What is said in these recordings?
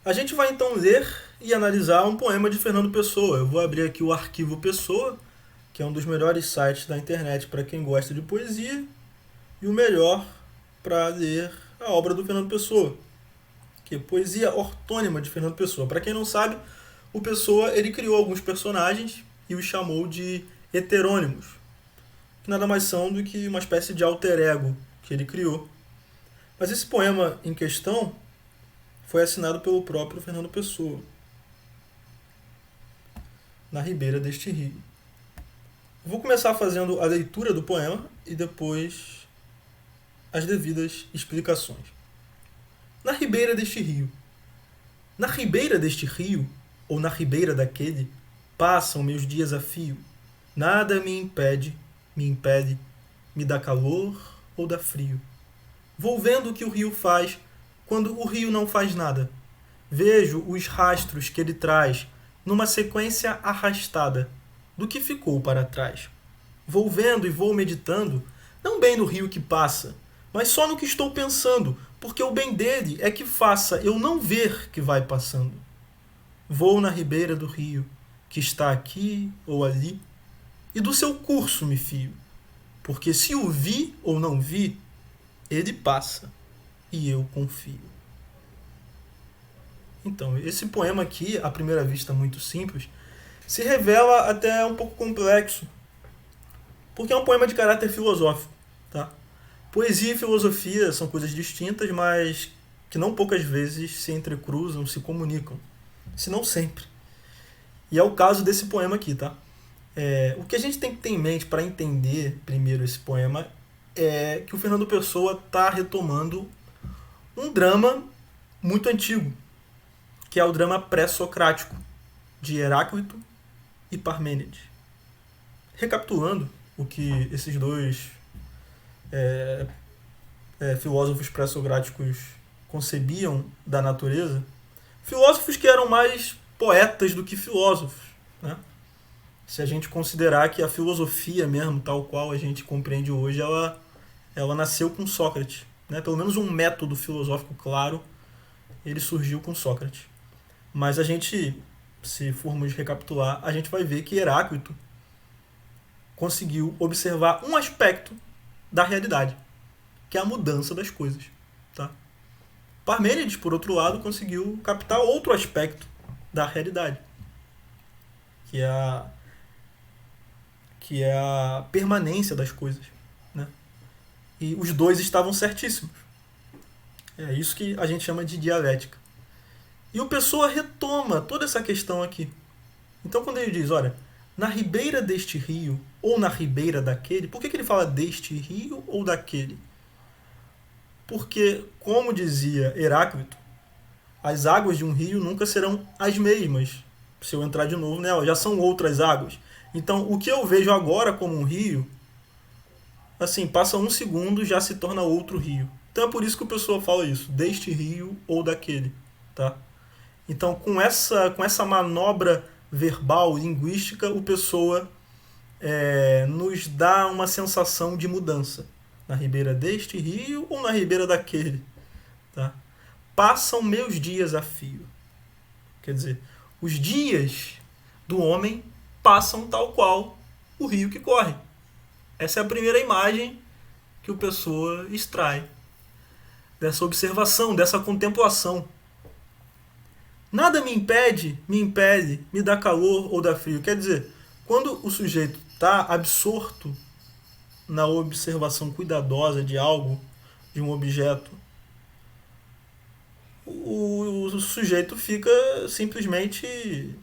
A gente vai então ler e analisar um poema de Fernando Pessoa. Eu vou abrir aqui o Arquivo Pessoa, que é um dos melhores sites da internet para quem gosta de poesia, e o melhor para ler a obra do Fernando Pessoa, que é Poesia Ortônima de Fernando Pessoa. Para quem não sabe, o Pessoa ele criou alguns personagens e os chamou de heterônimos, que nada mais são do que uma espécie de alter ego que ele criou. Mas esse poema em questão foi assinado pelo próprio Fernando Pessoa, na ribeira deste rio. Vou começar fazendo a leitura do poema e depois as devidas explicações. Na ribeira deste rio. Na ribeira deste rio, ou na ribeira daquele, passam meus dias a fio. Nada me impede, me dá calor ou dá frio. Vou vendo o que o rio faz quando o rio não faz nada. Vejo os rastros que ele traz numa sequência arrastada do que ficou para trás. Vou vendo e vou meditando, não bem no rio que passa, mas só no que estou pensando, porque o bem dele é que faça eu não ver que vai passando. Vou na ribeira do rio, que está aqui ou ali, e do seu curso me fio, porque se o vi ou não vi, ele passa e eu confio. Então, esse poema aqui, à primeira vista muito simples, se revela até um pouco complexo, porque é um poema de caráter filosófico. Tá? Poesia e filosofia são coisas distintas, mas que não poucas vezes se entrecruzam, se comunicam, se não sempre. E é o caso desse poema aqui. Tá? O que a gente tem que ter em mente para entender primeiro esse poema é que o Fernando Pessoa está retomando um drama muito antigo, que é o drama pré-socrático, de Heráclito e Parmênides. Recapitulando o que esses dois filósofos pré-socráticos concebiam da natureza, filósofos que eram mais poetas do que filósofos, né? Se a gente considerar que a filosofia mesmo, tal qual a gente compreende hoje, ela nasceu com Sócrates. Né? Pelo menos um método filosófico claro, ele surgiu com Sócrates. Mas a gente, se formos recapitular, a gente vai ver que Heráclito conseguiu observar um aspecto da realidade, que é a mudança das coisas. Tá? Parmênides, por outro lado, conseguiu captar outro aspecto da realidade, que é a permanência das coisas. Né? E os dois estavam certíssimos. É isso que a gente chama de dialética. E o Pessoa retoma toda essa questão aqui. Então, quando ele diz, olha, na ribeira deste rio ou na ribeira daquele, por que ele fala deste rio ou daquele? Porque, como dizia Heráclito, as águas de um rio nunca serão as mesmas. Se eu entrar de novo nela, já são outras águas. Então, o que eu vejo agora como um rio, assim, passa um segundo já se torna outro rio. Então é por isso que o Pessoa fala isso, deste rio ou daquele. Tá? Então, com essa manobra verbal, linguística, o Pessoa nos dá uma sensação de mudança. Na ribeira deste rio ou na ribeira daquele. Tá? Passam meus dias a fio. Quer dizer, os dias do homem passam tal qual o rio que corre. Essa é a primeira imagem que o Pessoa extrai dessa observação, dessa contemplação. Nada me impede, me dá calor ou dá frio. Quer dizer, quando o sujeito está absorto na observação cuidadosa de algo, de um objeto, o sujeito fica simplesmente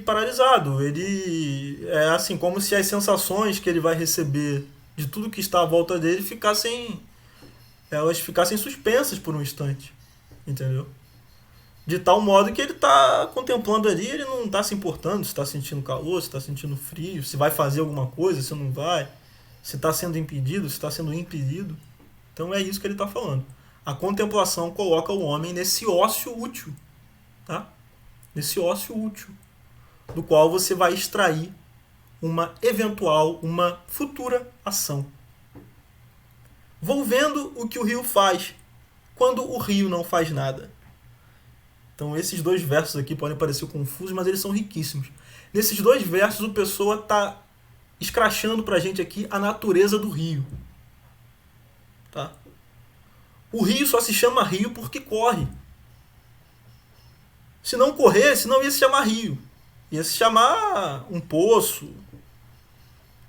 paralisado. Ele é assim como se as sensações que ele vai receber de tudo que está à volta dele elas ficassem suspensas por um instante, entendeu? De tal modo que ele está contemplando ali, ele não está se importando se está sentindo calor, se está sentindo frio, se vai fazer alguma coisa, se não vai, se está sendo impedido, se está sendo impedido. Então é isso que ele está falando. A contemplação coloca o homem nesse ócio útil, tá? Nesse ócio útil, do qual você vai extrair uma futura ação. Vou vendo o que o rio faz quando o rio não faz nada? Então esses dois versos aqui podem parecer confusos, mas eles são riquíssimos. Nesses dois versos o Pessoa está escrachando para a gente aqui a natureza do rio. Tá? O rio só se chama rio porque corre. Se não corresse, não ia se chamar rio. Ia se chamar um poço.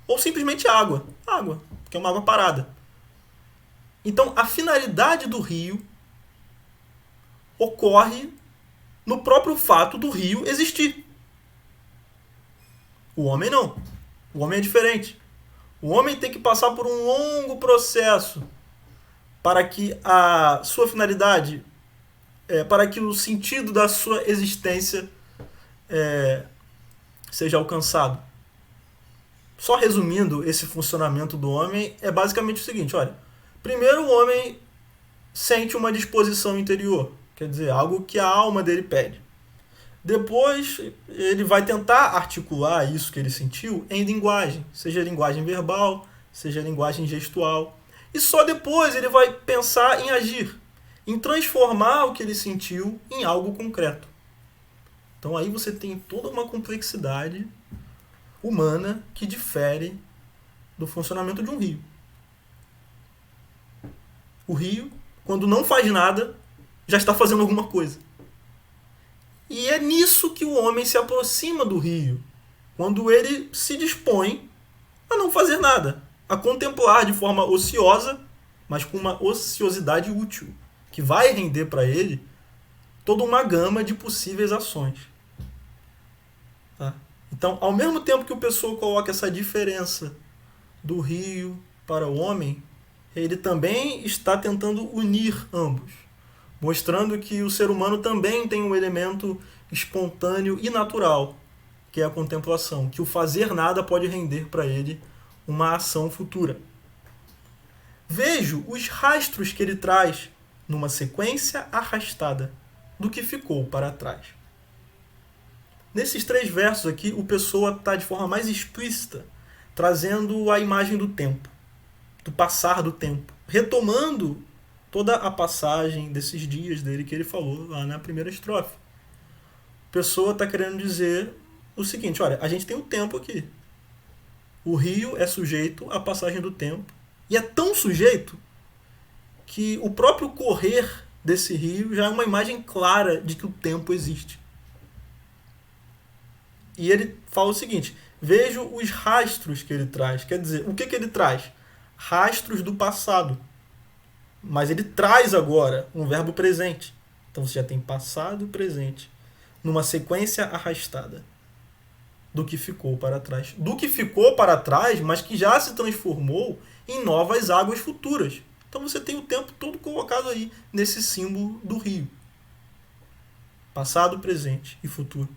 Ou simplesmente água. Água, que é uma água parada. Então a finalidade do rio ocorre no próprio fato do rio existir. O homem não. O homem é diferente. O homem tem que passar por um longo processo para que a sua finalidade, para que o sentido da sua existência seja alcançado. Só resumindo esse funcionamento do homem, é basicamente o seguinte, olha. Primeiro o homem sente uma disposição interior, quer dizer, algo que a alma dele pede. Depois ele vai tentar articular isso que ele sentiu em linguagem, seja linguagem verbal, seja linguagem gestual. E só depois ele vai pensar em agir, em transformar o que ele sentiu em algo concreto. Então aí você tem toda uma complexidade humana que difere do funcionamento de um rio. O rio, quando não faz nada, já está fazendo alguma coisa. E é nisso que o homem se aproxima do rio, quando ele se dispõe a não fazer nada, a contemplar de forma ociosa, mas com uma ociosidade útil, que vai render para ele toda uma gama de possíveis ações. Tá? Então, ao mesmo tempo que o Pessoa coloca essa diferença do rio para o homem, ele também está tentando unir ambos, mostrando que o ser humano também tem um elemento espontâneo e natural, que é a contemplação, que o fazer nada pode render para ele uma ação futura. Vejo os rastros que ele traz numa sequência arrastada do que ficou para trás. Nesses 3 versos aqui, o Pessoa está de forma mais explícita, trazendo a imagem do tempo, do passar do tempo, retomando toda a passagem desses dias dele que ele falou lá na primeira estrofe. A Pessoa está querendo dizer o seguinte, olha, a gente tem o tempo aqui. O rio é sujeito à passagem do tempo, e é tão sujeito que o próprio correr desse rio já é uma imagem clara de que o tempo existe. E ele fala o seguinte, vejo os rastros que ele traz. Quer dizer, o que ele traz? Rastros do passado. Mas ele traz agora um verbo presente. Então você já tem passado e presente numa sequência arrastada do que ficou para trás. Do que ficou para trás, mas que já se transformou em novas águas futuras. Então você tem o tempo todo colocado aí nesse símbolo do rio. Passado, presente e futuro.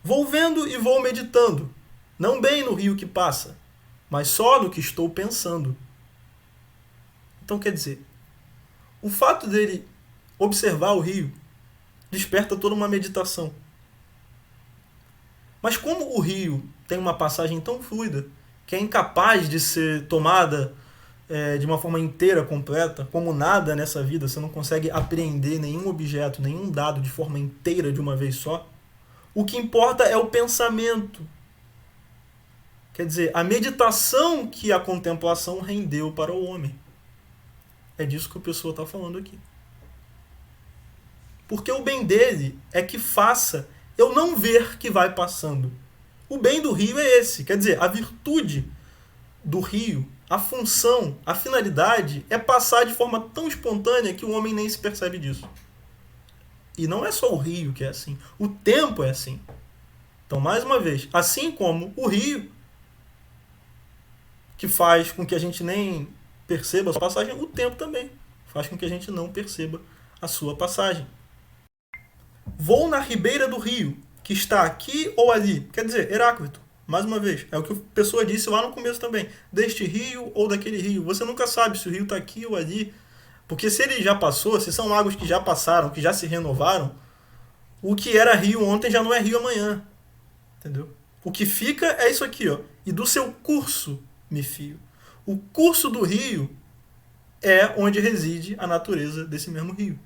Vou vendo e vou meditando, não bem no rio que passa, mas só no que estou pensando. Então quer dizer, o fato dele observar o rio desperta toda uma meditação. Mas como o rio tem uma passagem tão fluida, que é incapaz de ser tomada de uma forma inteira, completa, como nada nessa vida, você não consegue apreender nenhum objeto, nenhum dado de forma inteira de uma vez só, o que importa é o pensamento. Quer dizer, a meditação que a contemplação rendeu para o homem. É disso que a Pessoa está falando aqui. Porque o bem dele é que faça eu não ver que vai passando. O bem do rio é esse. Quer dizer, a virtude do rio, a função, a finalidade é passar de forma tão espontânea que o homem nem se percebe disso. E não é só o rio que é assim. O tempo é assim. Então, mais uma vez, assim como o rio, que faz com que a gente nem perceba a sua passagem, o tempo também faz com que a gente não perceba a sua passagem. Vou na ribeira do rio, que está aqui ou ali. Quer dizer, Heráclito, mais uma vez, é o que a Pessoa disse lá no começo também. Deste rio ou daquele rio. Você nunca sabe se o rio está aqui ou ali. Porque se ele já passou, se são águas que já passaram, que já se renovaram, o que era rio ontem já não é rio amanhã. Entendeu? O que fica é isso aqui, ó. E do seu curso me fio. O curso do rio é onde reside a natureza desse mesmo rio.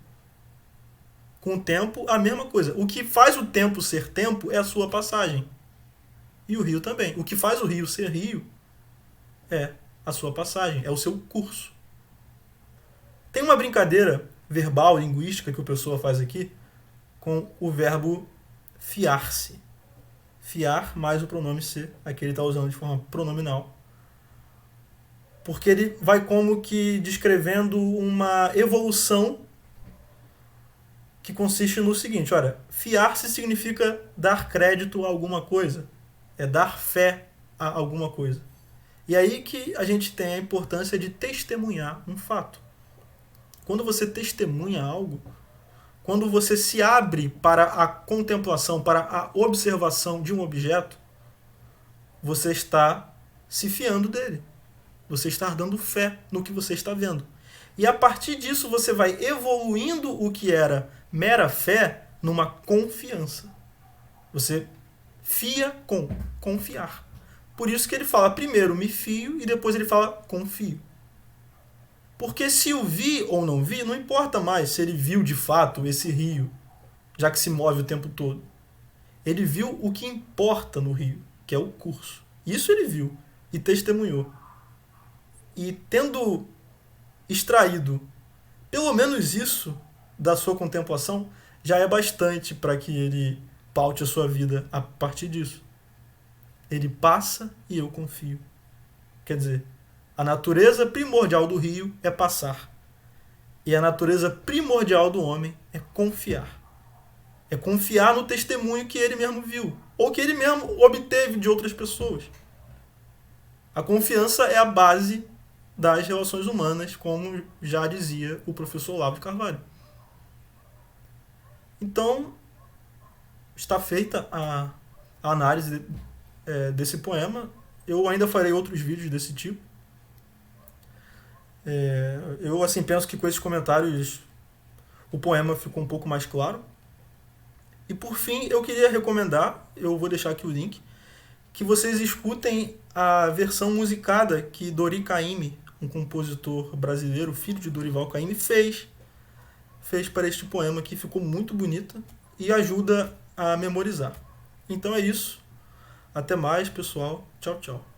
Com o tempo, a mesma coisa. O que faz o tempo ser tempo é a sua passagem. E o rio também. O que faz o rio ser rio é a sua passagem, é o seu curso. Tem uma brincadeira verbal, linguística, que o pessoa faz aqui com o verbo fiar-se. Fiar mais o pronome ser. Aqui ele está usando de forma pronominal. Porque ele vai como que descrevendo uma evolução que consiste no seguinte, olha, fiar-se significa dar crédito a alguma coisa, é dar fé a alguma coisa. E aí que a gente tem a importância de testemunhar um fato. Quando você testemunha algo, quando você se abre para a contemplação, para a observação de um objeto, você está se fiando dele. Você está dando fé no que você está vendo. E a partir disso você vai evoluindo o que era mera fé numa confiança. Você fia com confiar. Por isso que ele fala primeiro me fio e depois ele fala confio. Porque se eu vi ou não vi, não importa mais se ele viu de fato esse rio, já que se move o tempo todo. Ele viu o que importa no rio, que é o curso. Isso ele viu e testemunhou. E tendo extraído pelo menos isso da sua contemplação, já é bastante para que ele paute a sua vida a partir disso. Ele passa e eu confio. Quer dizer, a natureza primordial do rio é passar. E a natureza primordial do homem é confiar. É confiar no testemunho que ele mesmo viu, ou que ele mesmo obteve de outras pessoas. A confiança é a base das relações humanas, como já dizia o professor Olavo de Carvalho. Então, está feita a análise desse poema. Eu ainda farei outros vídeos desse tipo. Eu assim penso que com esses comentários o poema ficou um pouco mais claro. E por fim, eu queria recomendar, eu vou deixar aqui o link, que vocês escutem a versão musicada que Dori Caymmi, um compositor brasileiro, filho de Dorival Caymmi, fez para este poema, que ficou muito bonita e ajuda a memorizar. Então é isso. Até mais, pessoal. Tchau, tchau.